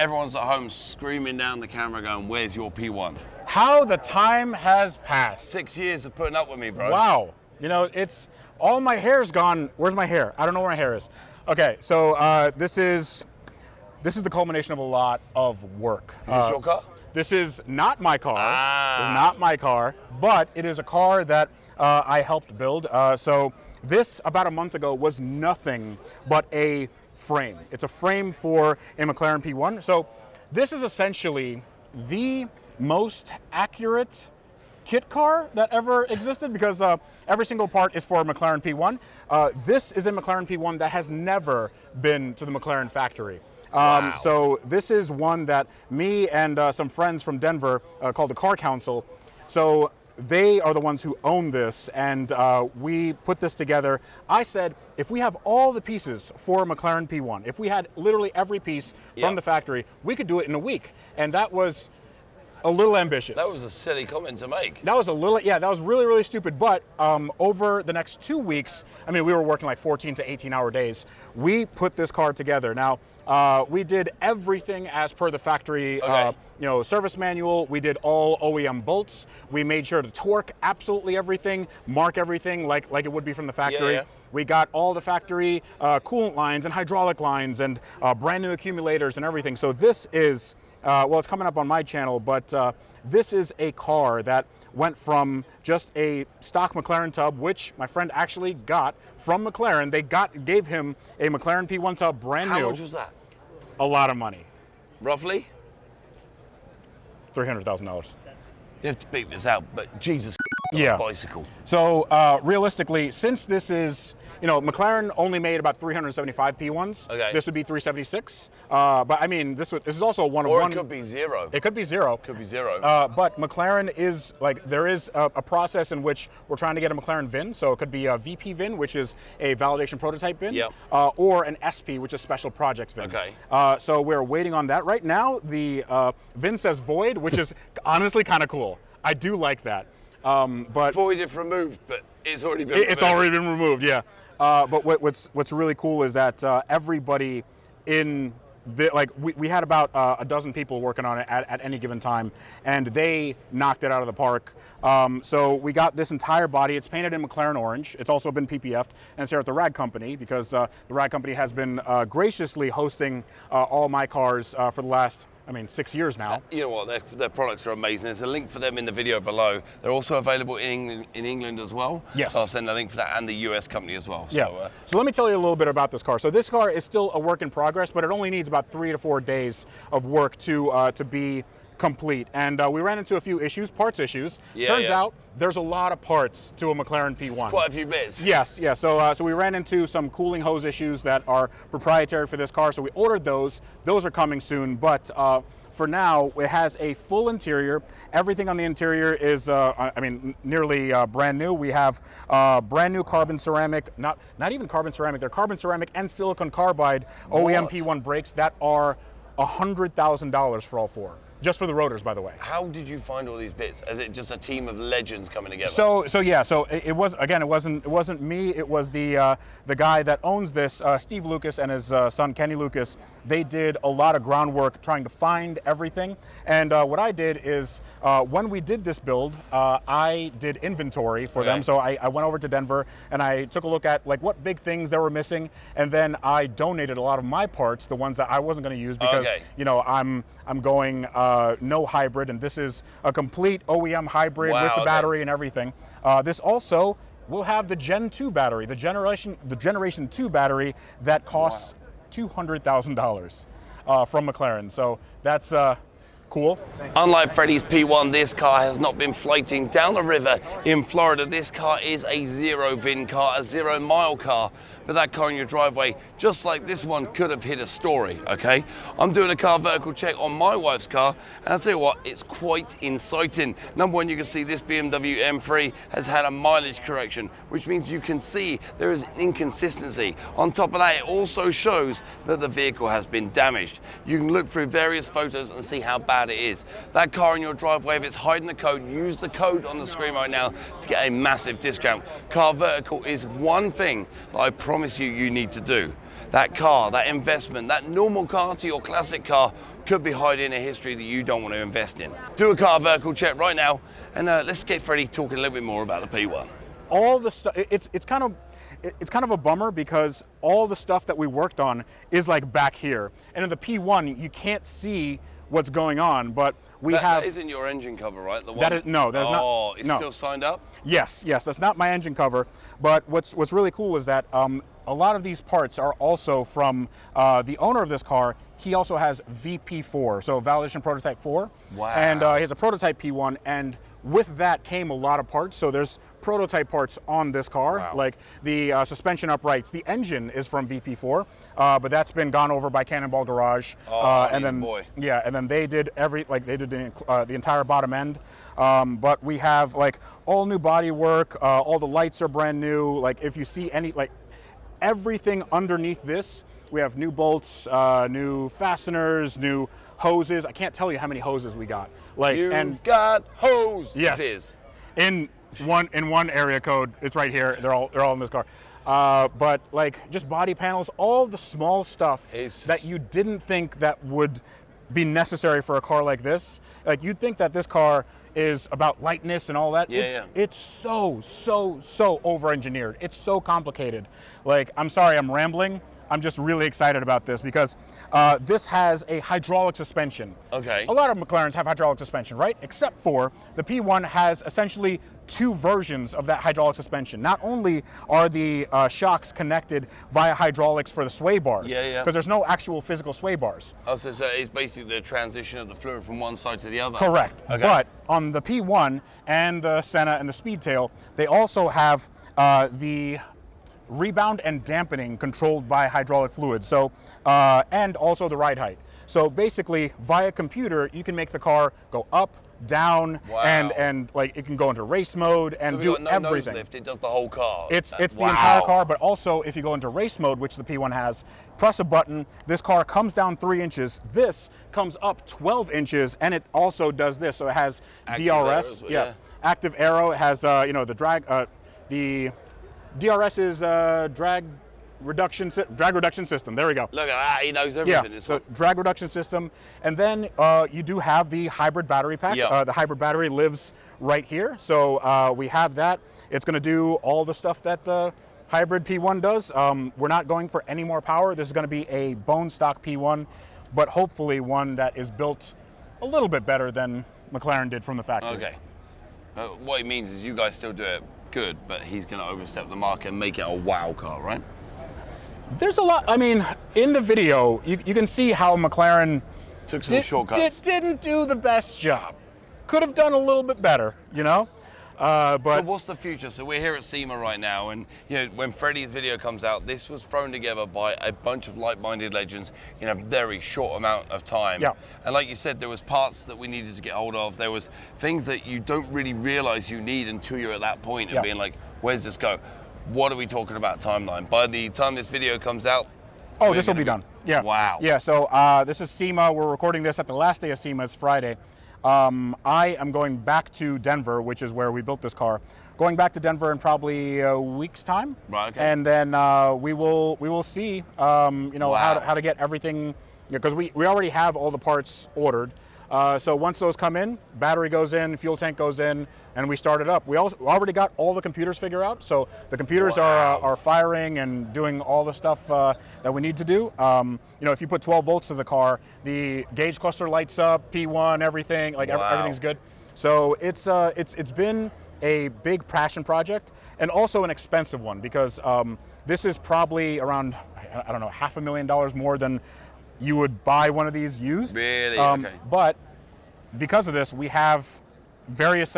everyone's at home screaming down the camera going, where's your P1? How the time has passed. 6 years of putting up with me, bro. Wow. You know, it's, all my hair's gone. Where's my hair? I don't know where my hair is. Okay, so this is the culmination of a lot of work. Is this your car? This is not my car. Ah. It's not my car, but it is a car that I helped build. So this, about a month ago, was nothing but a frame. It's a frame for a McLaren P1. So this is essentially the most accurate kit car that ever existed, because every single part is for a McLaren P1. This is a McLaren P1 that has never been to the McLaren factory. Wow. So this is one that me and some friends from Denver called the Car Council. So they are the ones who own this, and we put this together. I said, if we have all the pieces for a McLaren P1, if we had literally every piece from the factory, we could do it in a week. And that was a little ambitious. That was a silly comment to make. That was a little, yeah, that was really, really stupid. But over the next 2 weeks, I mean, we were working like 14 to 18-hour days. We put this car together. Now, we did everything as per the factory, service manual. We did all OEM bolts. We made sure to torque absolutely everything, mark everything like it would be from the factory. Yeah. We got all the factory coolant lines and hydraulic lines and brand new accumulators and everything. So this is, well, it's coming up on my channel, but this is a car that went from just a stock McLaren tub, which my friend actually got from McLaren. They gave him a McLaren P1 tub, brand new. How much was that? A lot of money. Roughly? $300,000. You have to beat this out, but Jesus, yeah. Bicycle. So realistically, since this is, McLaren only made about 375 P1s. Okay. This would be 376. But I mean, this is also a one of one. Or it could be zero. It could be zero. Could be zero. But McLaren is there is a process in which we're trying to get a McLaren VIN. So it could be a VP VIN, which is a validation prototype VIN, or an SP, which is special projects VIN. Okay. So we're waiting on that. Right now, the VIN says void, which is honestly kind of cool. I do like that. But void if removed, but it's already been removed. It's already been removed, yeah. But what's really cool is that everybody in we had about a dozen people working on it at any given time, and they knocked it out of the park. So we got this entire body. It's painted in McLaren orange. It's also been PPF'd, and it's here at the Rag Company, because the Rag Company has been graciously hosting all my cars for the last 6 years now. You know what, their products are amazing. There's a link for them in the video below. They're also available in England as well. Yes. So I'll send a link for that, and the US company as well. Yeah. So let me tell you a little bit about this car. So this car is still a work in progress, but it only needs about 3 to 4 days of work to be complete. And we ran into a few issues, parts issues. Turns out there's a lot of parts to a McLaren P1. It's quite a few bits. Yes, yeah. So we ran into some cooling hose issues that are proprietary for this car. So we ordered those. Those are coming soon. But for now, it has a full interior. Everything on the interior is, nearly brand new. We have brand new carbon ceramic, not even carbon ceramic. They're carbon ceramic and silicon carbide OEM P1 brakes that are $100,000 for all four. Just for the rotors, by the way. How did you find all these bits? Is it just a team of legends coming together? So it wasn't me. It was the guy that owns this, Steve Lucas, and his son Kenny Lucas. They did a lot of groundwork trying to find everything. And what I did is when we did this build, I did inventory for them. So I went over to Denver and I took a look at what big things they were missing, and then I donated a lot of my parts, the ones that I wasn't going to use, because I'm going no hybrid, and this is a complete OEM hybrid with the battery and everything. This also will have the Gen 2 battery, the Generation 2 battery that costs $200,000 from McLaren. So that's cool. Unlike Freddie's P1, this car has not been floating down the river in Florida. This car is a zero VIN car, a 0 mile car. But that car in your driveway, just like this one, could have hit a story, okay? I'm doing a car vertical check on my wife's car, and I'll tell you what, it's quite inciting. Number one, you can see this BMW M3 has had a mileage correction, which means you can see there is an inconsistency. On top of that, it also shows that the vehicle has been damaged. You can look through various photos and see how bad it is. That car in your driveway, if it's hiding the code, use the code on the screen right now to get a massive discount. Car vertical is one thing that I promise you need to do. that car, that investment, that normal car to your classic car could be hiding a history that you don't want to invest in. Do a car vertical check right now, and let's get Freddie talking a little bit more about the P1. All the stuff, it's kind of a bummer because all the stuff that we worked on is like back here. And in the P1, you can't see what's going on, but that isn't your engine cover, right? The one? That is, no, that's not. Oh, it's still signed up? Yes, that's not my engine cover. But what's really cool is that a lot of these parts are also from the owner of this car. He also has VP4, so Validation Prototype 4. Wow. And he has a prototype P1, and with that came a lot of parts. So there's prototype parts on this car, wow, like the suspension uprights. The engine is from VP4, but that's been gone over by Cannonball Garage. And then yeah, and then they did the entire bottom end. But we have like all new body work. All the lights are brand new. Like if you see any everything underneath this, we have new bolts, new fasteners, new hoses. I can't tell you how many hoses we got. You've got hoses. Yes. In one area code, it's right here. They're all in this car. But like just body panels, all the small stuff that you didn't think that would be necessary for a car like this. Like you'd think that this car is about lightness and all that. It's so over-engineered. It's so complicated. Like, I'm sorry, I'm rambling. I'm just really excited about this because this has a hydraulic suspension. Okay. A lot of McLarens have hydraulic suspension, right? Except for the P1 has essentially two versions of that hydraulic suspension. Not only are the shocks connected via hydraulics for the sway bars, because there's no actual physical sway bars. Oh, so it's basically the transition of the fluid from one side to the other. Correct. Okay. But on the P1 and the Senna and the Speedtail, they also have the rebound and dampening controlled by hydraulic fluid. So, and also the ride height. So basically, via computer, you can make the car go up, down, and like it can go into race mode and do everything. Nose lift, it does the whole car. It's the entire car, but also if you go into race mode, which the P1 has, press a button, this car comes down 3 inches, this comes up 12 inches, and it also does this. So it has active DRS, active aero. It has the drag, the DRS is drag reduction system. There we go. Look at that, he knows everything. So drag reduction system, and then you do have the hybrid battery pack. The hybrid battery lives right here, so we have that. It's going to do all the stuff that the hybrid P1 does. We're not going for any more power. This is going to be a bone stock P1, but hopefully one that is built a little bit better than McLaren did from the factory. Okay. What it means is you guys still do it good, but he's going to overstep the mark and make it a wow car, right? There's a lot. I mean, in the video, you can see how McLaren took some shortcuts. Didn't do the best job. Could have done a little bit better, you know? But so what's the future? So we're here at SEMA right now, and when Freddie's video comes out, this was thrown together by a bunch of like-minded legends in a very short amount of time. Yeah. And like you said, there was parts that we needed to get hold of. There was things that you don't really realize you need until you're at that point of being like, where's this go? What are we talking about timeline? By the time this video comes out, this will be done. Yeah. Wow. Yeah. So this is SEMA. We're recording this at the last day of SEMA. It's Friday. I am going back to Denver, which is where we built this car. Going back to Denver in probably a week's time. Right. Okay. And then we will see how to get everything, because we already have all the parts ordered. So once those come in, battery goes in, fuel tank goes in, and we start it up. We already got all the computers figured out. So the computers are firing and doing all the stuff that we need to do. If you put 12 volts to the car, the gauge cluster lights up, P1, everything, everything's good. So it's been a big passion project and also an expensive one, because this is probably around, I don't know, $500,000 more than you would buy one of these used. Really? Okay. But because of this, we have various,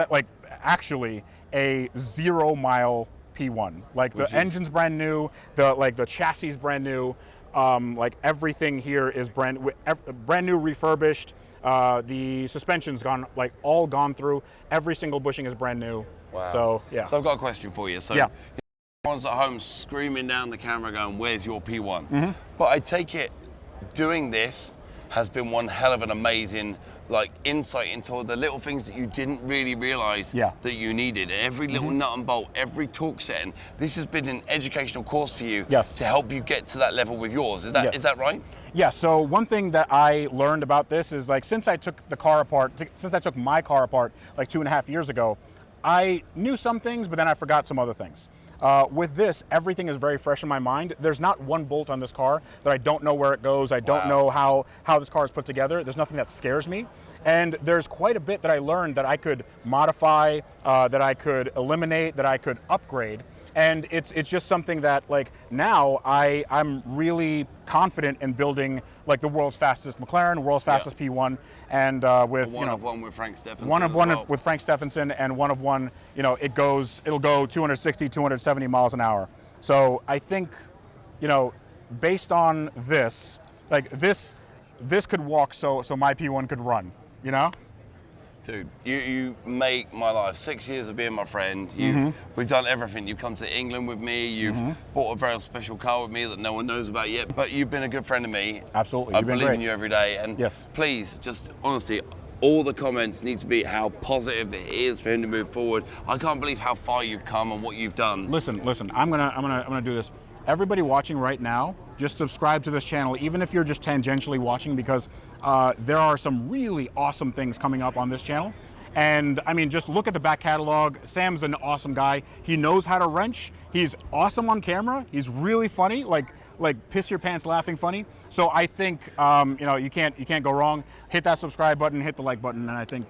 actually a 0-mile P1. The engine's brand new, the chassis is brand new, everything here is brand new, refurbished. The suspension's all gone through. Every single bushing is brand new. Wow. So yeah. So I've got a question for you. So everyone's at home screaming down the camera going, "Where's your P1?" Mm-hmm. But I take it, doing this, has been one hell of an amazing insight into the little things that you didn't really realize that you needed. Every little nut and bolt, every torque setting. This has been an educational course for you to help you get to that level with yours. Is that right? Yeah, so one thing that I learned about this is since I took my car apart like 2.5 years ago, I knew some things, but then I forgot some other things. With this, everything is very fresh in my mind. There's not one bolt on this car that I don't know where it goes. I don't know how this car is put together. There's nothing that scares me. And there's quite a bit that I learned that I could modify, that I could eliminate, that I could upgrade. And it's just something that now I'm really confident in building the world's fastest McLaren, world's fastest P1, and with one of one with Frank Stephenson. With Frank Stephenson, and one of one. It'll go 260, 270 miles an hour. So I think, based on this, this could walk so my P1 could run. Dude, you make my life. 6 years of being my friend. We've done everything. You've come to England with me. You've bought a very special car with me that no one knows about yet. But you've been a good friend of me. Absolutely. I believe in you every day. And please, just honestly, all the comments need to be how positive it is for him to move forward. I can't believe how far you've come and what you've done. Listen. I'm gonna do this. Everybody watching right now, just subscribe to this channel, even if you're just tangentially watching, because there are some really awesome things coming up on this channel. And I mean, just look at the back catalog. Sam's an awesome guy. He knows how to wrench. He's awesome on camera. He's really funny, like piss your pants laughing funny. So I think you can't go wrong. Hit that subscribe button, hit the like button, and I think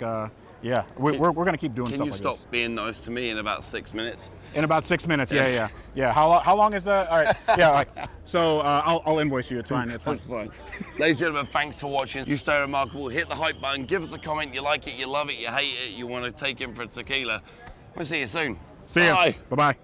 we're gonna keep doing stuff like this. Can you stop being nice to me in about 6 minutes? In about 6 minutes, yeah. How long is that? All right, yeah. So I'll invoice you. It's fine. It's fine. That's fine. Ladies and gentlemen, thanks for watching. You stay remarkable. Hit the hype button. Give us a comment. You like it. You love it. You hate it. You want to take him for a tequila. We'll see you soon. See you. Bye bye.